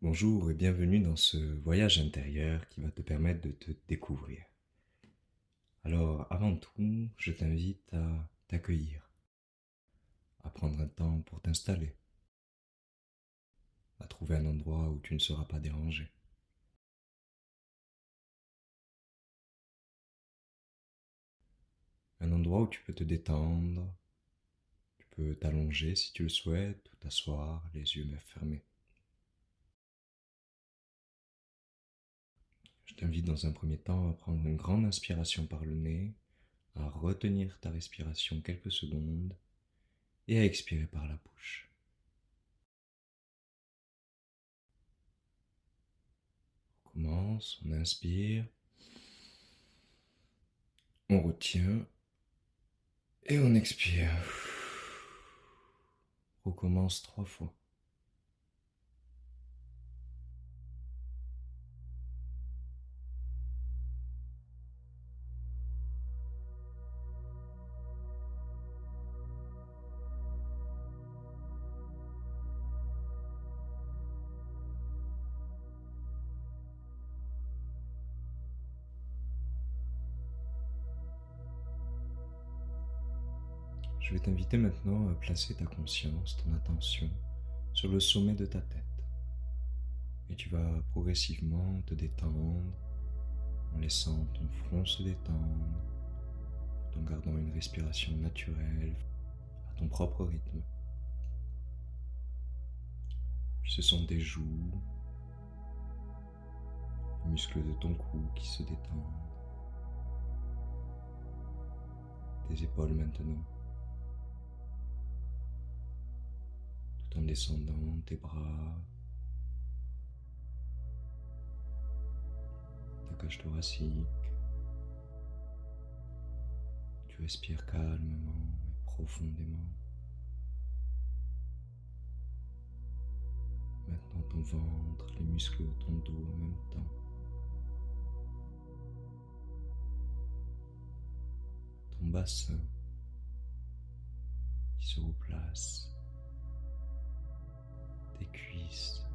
Bonjour et bienvenue dans ce voyage intérieur qui va te permettre de te découvrir. Alors, avant tout, je t'invite à t'accueillir, à prendre un temps pour t'installer, à trouver un endroit où tu ne seras pas dérangé. Un endroit où tu peux te détendre, tu peux t'allonger si tu le souhaites, ou t'asseoir, les yeux fermés. Je t'invite dans un premier temps à prendre une grande inspiration par le nez, à retenir ta respiration quelques secondes et à expirer par la bouche. On commence, on inspire, on retient et on expire. Recommence 3 fois. Je vais t'inviter maintenant à placer ta conscience, ton attention sur le sommet de ta tête. Et tu vas progressivement te détendre en laissant ton front se détendre, tout en gardant une respiration naturelle à ton propre rythme. Puis ce sont tes joues, les muscles de ton cou qui se détendent, tes épaules maintenant, tout en descendant tes bras, ta cage thoracique. Tu respires calmement et profondément. Maintenant ton ventre, les muscles de ton dos en même temps. Ton bassin qui se replace. Tes cuisses,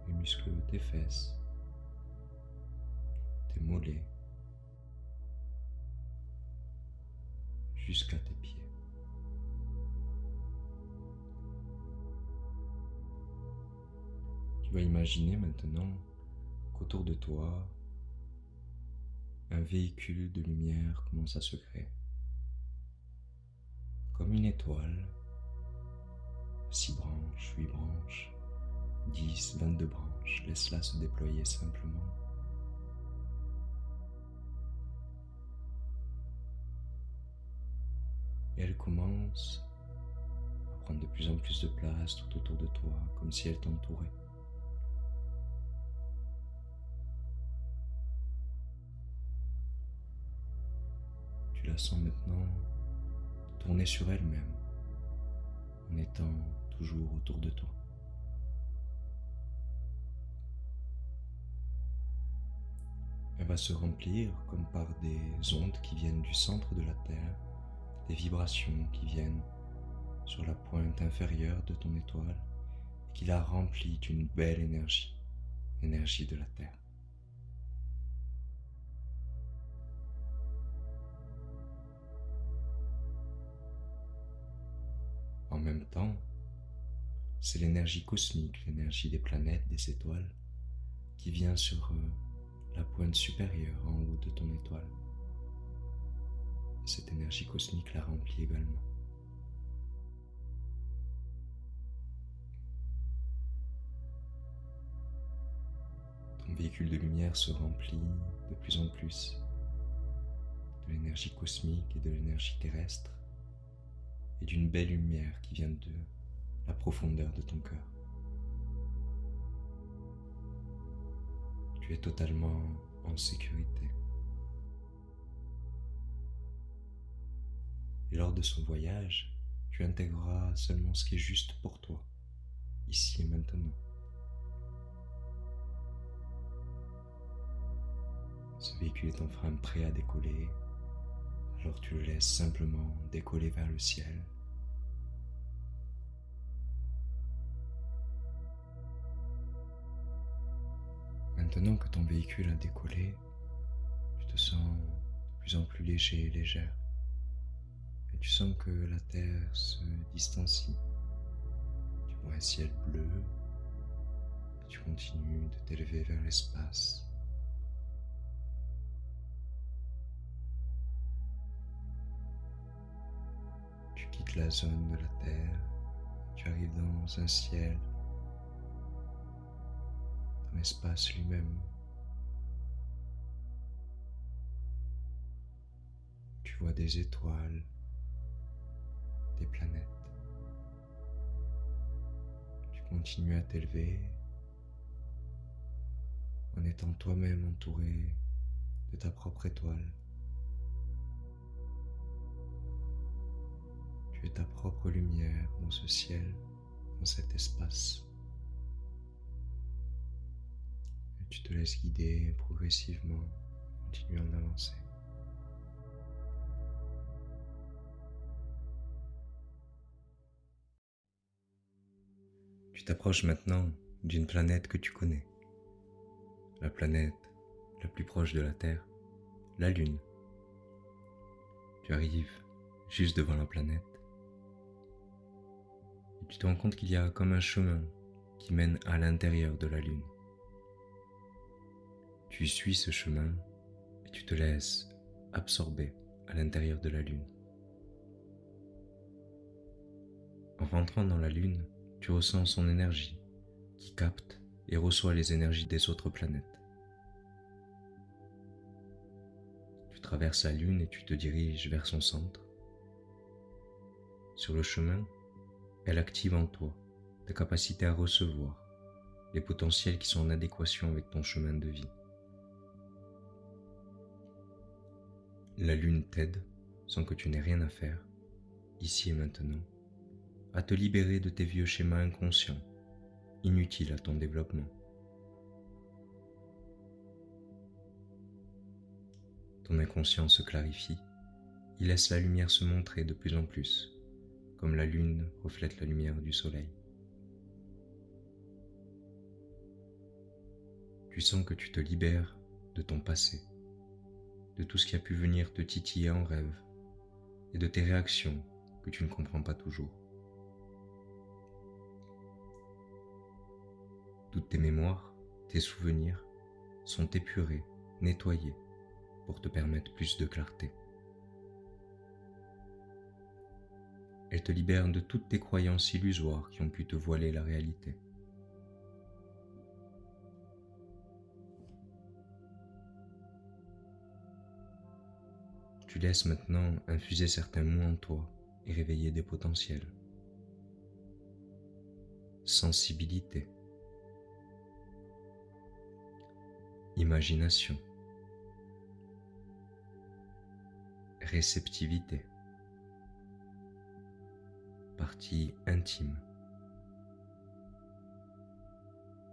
les muscles de tes fesses, tes mollets, jusqu'à tes pieds. Tu vas imaginer maintenant qu'autour de toi, un véhicule de lumière commence à se créer. Comme une étoile, 6 branches, 8 branches, 10, 22 branches, laisse-la se déployer simplement. Et elle commence à prendre de plus en plus de place tout autour de toi, comme si elle t'entourait. Tu la sens maintenant tourner sur elle-même, en étant toujours autour de toi. Elle va se remplir comme par des ondes qui viennent du centre de la Terre, des vibrations qui viennent sur la pointe inférieure de ton étoile et qui la remplit d'une belle énergie, l'énergie de la Terre. En même temps, c'est l'énergie cosmique, l'énergie des planètes, des étoiles, qui vient sur la pointe supérieure en haut de ton étoile. Et cette énergie cosmique la remplit également. Ton véhicule de lumière se remplit de plus en plus de l'énergie cosmique et de l'énergie terrestre et d'une belle lumière qui vient de la profondeur de ton cœur. Tu es totalement en sécurité. Et lors de ce voyage, tu intégreras seulement ce qui est juste pour toi, ici et maintenant. Ce véhicule est enfin prêt à décoller, alors tu le laisses simplement décoller vers le ciel. Maintenant que ton véhicule a décollé, tu te sens de plus en plus léger et légère. Et tu sens que la Terre se distancie. Tu vois un ciel bleu et tu continues de t'élever vers l'espace. Tu quittes la zone de la Terre, tu arrives dans un ciel, dans l'espace lui-même. Tu vois des étoiles, des planètes. Tu continues à t'élever en étant toi-même entouré de ta propre étoile. Tu es ta propre lumière dans ce ciel, dans cet espace. Et tu te laisses guider progressivement, continuant d'avancer. Tu t'approches maintenant d'une planète que tu connais. La planète la plus proche de la Terre, la Lune. Tu arrives juste devant la planète et tu te rends compte qu'il y a comme un chemin qui mène à l'intérieur de la Lune. Tu suis ce chemin et tu te laisses absorber à l'intérieur de la Lune. En rentrant dans la Lune, tu ressens son énergie qui capte et reçoit les énergies des autres planètes. Tu traverses la Lune et tu te diriges vers son centre. Sur le chemin, elle active en toi ta capacité à recevoir les potentiels qui sont en adéquation avec ton chemin de vie. La Lune t'aide, sans que tu n'aies rien à faire, ici et maintenant, à te libérer de tes vieux schémas inconscients, inutiles à ton développement. Ton inconscient se clarifie, il laisse la lumière se montrer de plus en plus, comme la lune reflète la lumière du soleil. Tu sens que tu te libères de ton passé, de tout ce qui a pu venir te titiller en rêve, et de tes réactions que tu ne comprends pas toujours. Toutes tes mémoires, tes souvenirs sont épurés, nettoyés, pour te permettre plus de clarté. Elle te libère de toutes tes croyances illusoires qui ont pu te voiler la réalité. Tu laisses maintenant infuser certains mots en toi et réveiller des potentiels. Sensibilité, imagination, réceptivité, partie intime,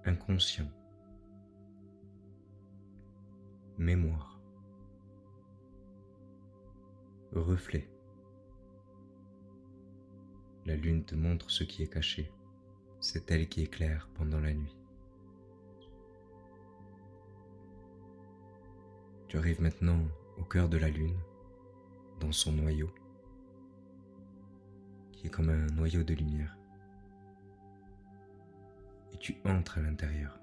inconscient, mémoire, reflet. La lune te montre ce qui est caché, c'est elle qui éclaire pendant la nuit. Tu arrives maintenant au cœur de la lune, dans son noyau, qui est comme un noyau de lumière. Et tu entres à l'intérieur.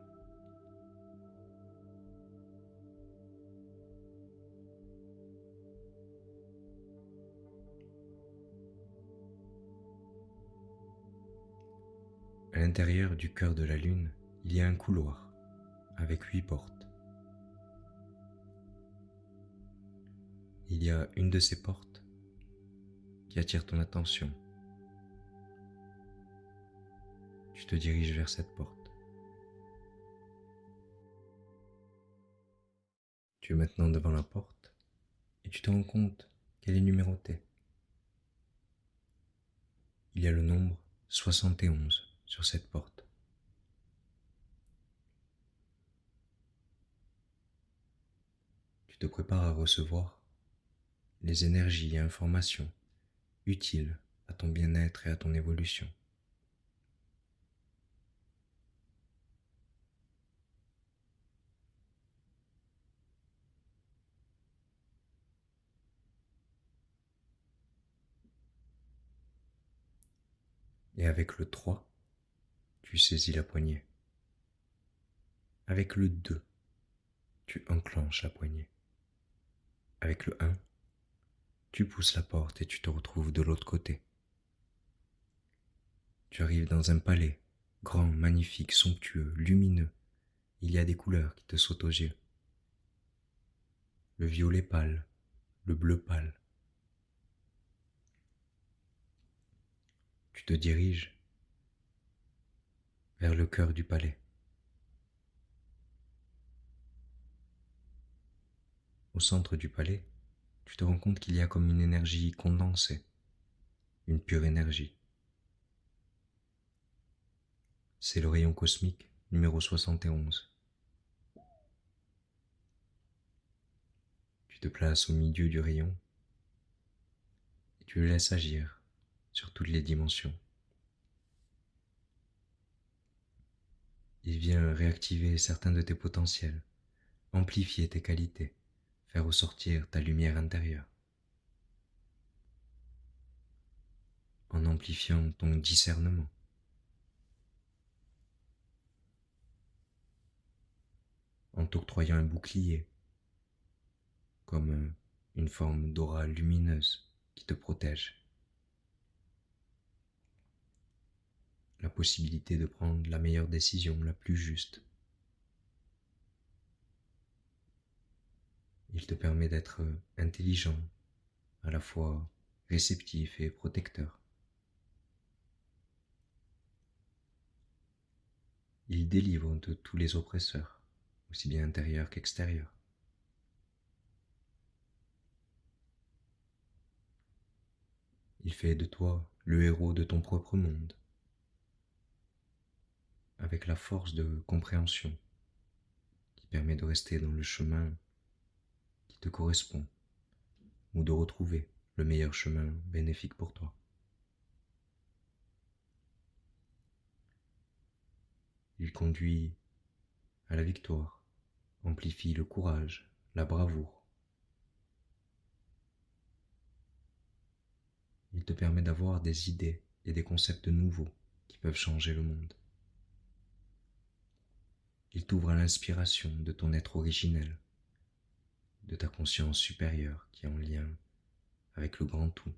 À l'intérieur du cœur de la lune, il y a un couloir avec 8 portes. Il y a une de ces portes qui attire ton attention. Tu te diriges vers cette porte. Tu es maintenant devant la porte et tu te rends compte qu'elle est numérotée. Il y a le nombre 71 sur cette porte. Tu te prépares à recevoir les énergies et informations utiles à ton bien-être et à ton évolution. Et avec le 3, tu saisis la poignée. Avec le 2, tu enclenches la poignée. Avec le 1, tu pousses la porte et tu te retrouves de l'autre côté. Tu arrives dans un palais, grand, magnifique, somptueux, lumineux. Il y a des couleurs qui te sautent aux yeux. Le violet pâle, le bleu pâle. Tu te diriges vers le cœur du palais. Au centre du palais, tu te rends compte qu'il y a comme une énergie condensée, une pure énergie. C'est le rayon cosmique numéro 71. Tu te places au milieu du rayon et tu le laisses agir sur toutes les dimensions. Il vient réactiver certains de tes potentiels, amplifier tes qualités, faire ressortir ta lumière intérieure. En amplifiant ton discernement. En t'octroyant un bouclier, comme une forme d'aura lumineuse qui te protège. La possibilité de prendre la meilleure décision, la plus juste. Il te permet d'être intelligent, à la fois réceptif et protecteur. Il délivre de tous les oppresseurs, aussi bien intérieurs qu'extérieurs. Il fait de toi le héros de ton propre monde, avec la force de compréhension qui permet de rester dans le chemin qui te correspond ou de retrouver le meilleur chemin bénéfique pour toi. Il conduit à la victoire, amplifie le courage, la bravoure. Il te permet d'avoir des idées et des concepts nouveaux qui peuvent changer le monde. Il t'ouvre à l'inspiration de ton être originel, de ta conscience supérieure qui est en lien avec le grand tout.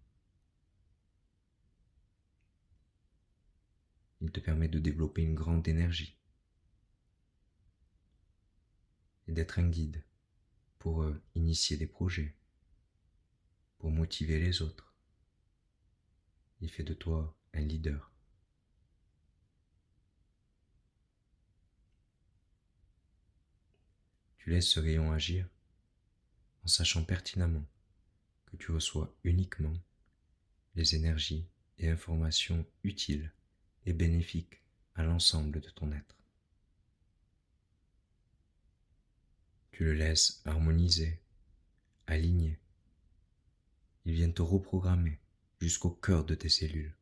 Il te permet de développer une grande énergie et d'être un guide pour initier des projets, pour motiver les autres. Il fait de toi un leader. Tu laisses ce rayon agir en sachant pertinemment que tu reçois uniquement les énergies et informations utiles et bénéfiques à l'ensemble de ton être. Tu le laisses harmoniser, aligner. Il vient te reprogrammer jusqu'au cœur de tes cellules.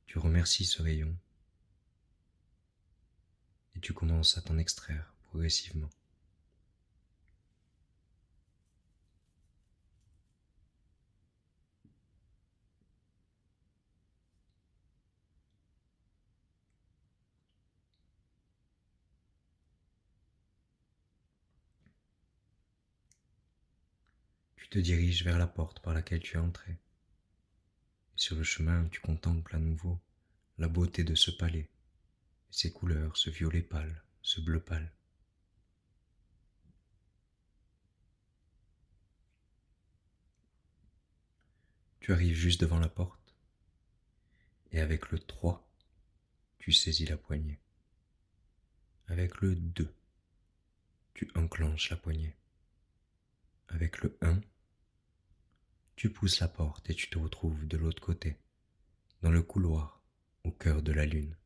Tu remercies ce rayon et tu commences à t'en extraire progressivement. Tu te diriges vers la porte par laquelle tu es entré. Et sur le chemin, tu contemples à nouveau la beauté de ce palais, ses couleurs, ce violet pâle, ce bleu pâle. Tu arrives juste devant la porte et avec le 3, tu saisis la poignée. Avec le 2, tu enclenches la poignée. Avec le 1, tu pousses la porte et tu te retrouves de l'autre côté, dans le couloir, au cœur de la lune.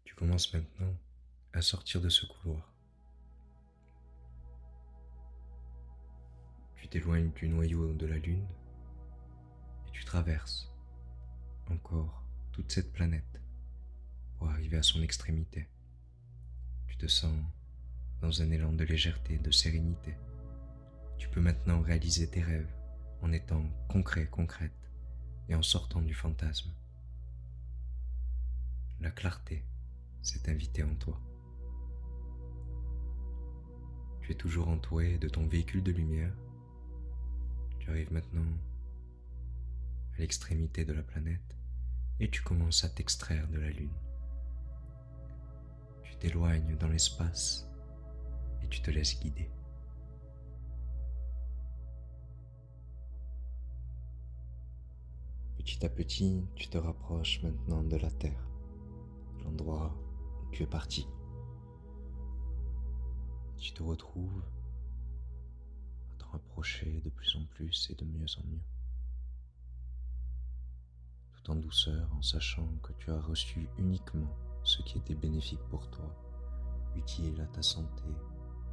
Tu commences maintenant à sortir de ce couloir. Tu t'éloignes du noyau de la lune et tu traverses encore toute cette planète pour arriver à son extrémité. Tu te sens dans un élan de légèreté, de sérénité. Tu peux maintenant réaliser tes rêves en étant concret, concrète et en sortant du fantasme. La clarté s'est invitée en toi. Tu es toujours entouré de ton véhicule de lumière. Tu arrives maintenant à l'extrémité de la planète et tu commences à t'extraire de la Lune. Tu t'éloignes dans l'espace et tu te laisses guider. Petit à petit, tu te rapproches maintenant de la Terre, de l'endroit où tu es parti. Tu te retrouves à t'en rapprocher de plus en plus et de mieux en mieux. Tout en douceur, en sachant que tu as reçu uniquement ce qui était bénéfique pour toi, utile à ta santé,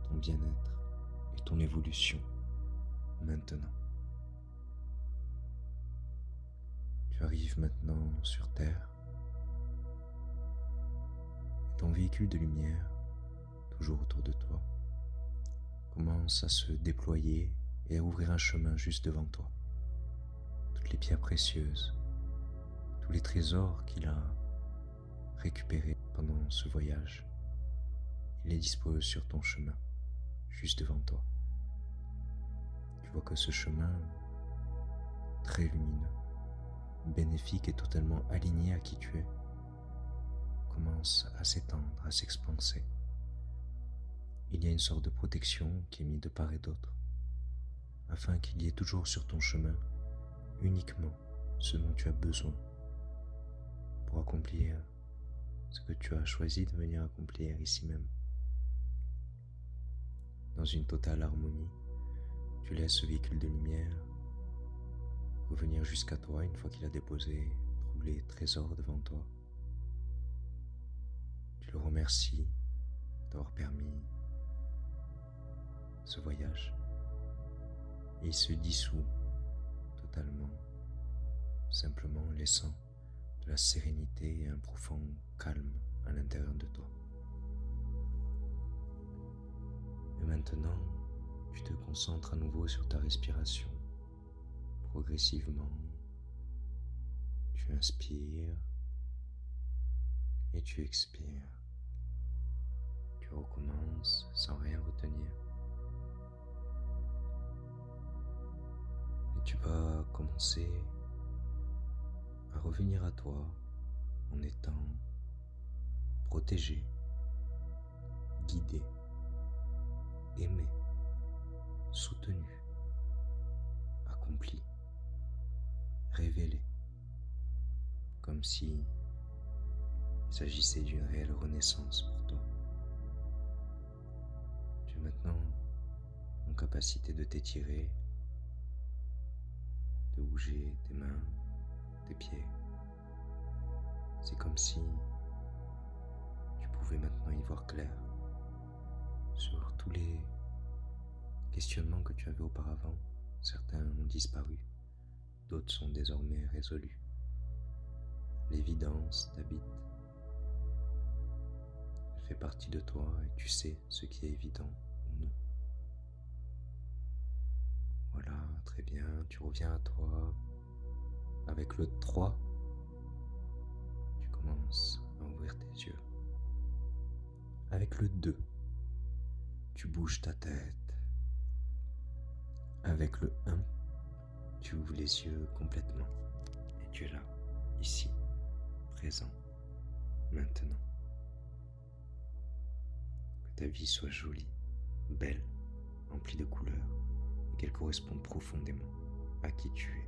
ton bien-être et ton évolution maintenant. Tu arrives maintenant sur Terre et ton véhicule de lumière, toujours autour de toi, commence à se déployer et à ouvrir un chemin juste devant toi. Toutes les pierres précieuses, tous les trésors qu'il a récupérés pendant ce voyage, il les dispose sur ton chemin, juste devant toi. Tu vois que ce chemin, très lumineux, bénéfique et totalement aligné à qui tu es, commence à s'étendre, à s'expanser. Il y a une sorte de protection qui est mise de part et d'autre, afin qu'il y ait toujours sur ton chemin uniquement ce dont tu as besoin pour accomplir ce que tu as choisi de venir accomplir ici même. Dans une totale harmonie, tu laisses ce véhicule de lumière revenir jusqu'à toi une fois qu'il a déposé tous les trésors devant toi. Tu le remercies d'avoir permis ce voyage et il se dissout totalement, simplement laissant de la sérénité et un profond calme à l'intérieur de toi. Et maintenant, tu te concentres à nouveau sur ta respiration. Progressivement, tu inspires et tu expires. Tu recommences sans rien retenir. Et tu vas commencer à revenir à toi en étant protégé, guidé, aimé, soutenu, accompli, révélé, comme si il s'agissait d'une réelle renaissance pour toi. Tu es maintenant en capacité de t'étirer, de bouger tes mains, tes pieds. C'est comme si tu pouvais maintenant y voir clair sur tous les questionnements que tu avais auparavant. Certains ont disparu, d'autres sont désormais résolus. L'évidence t'habite. Elle fait partie de toi et tu sais ce qui est évident ou non. Voilà, très bien, tu reviens à toi. Avec le 3, tu commences à ouvrir tes yeux. Avec le 2, tu bouges ta tête. Avec le 1, tu ouvres les yeux complètement et tu es là, ici, présent, maintenant. Que ta vie soit jolie, belle, remplie de couleurs et qu'elle corresponde profondément à qui tu es.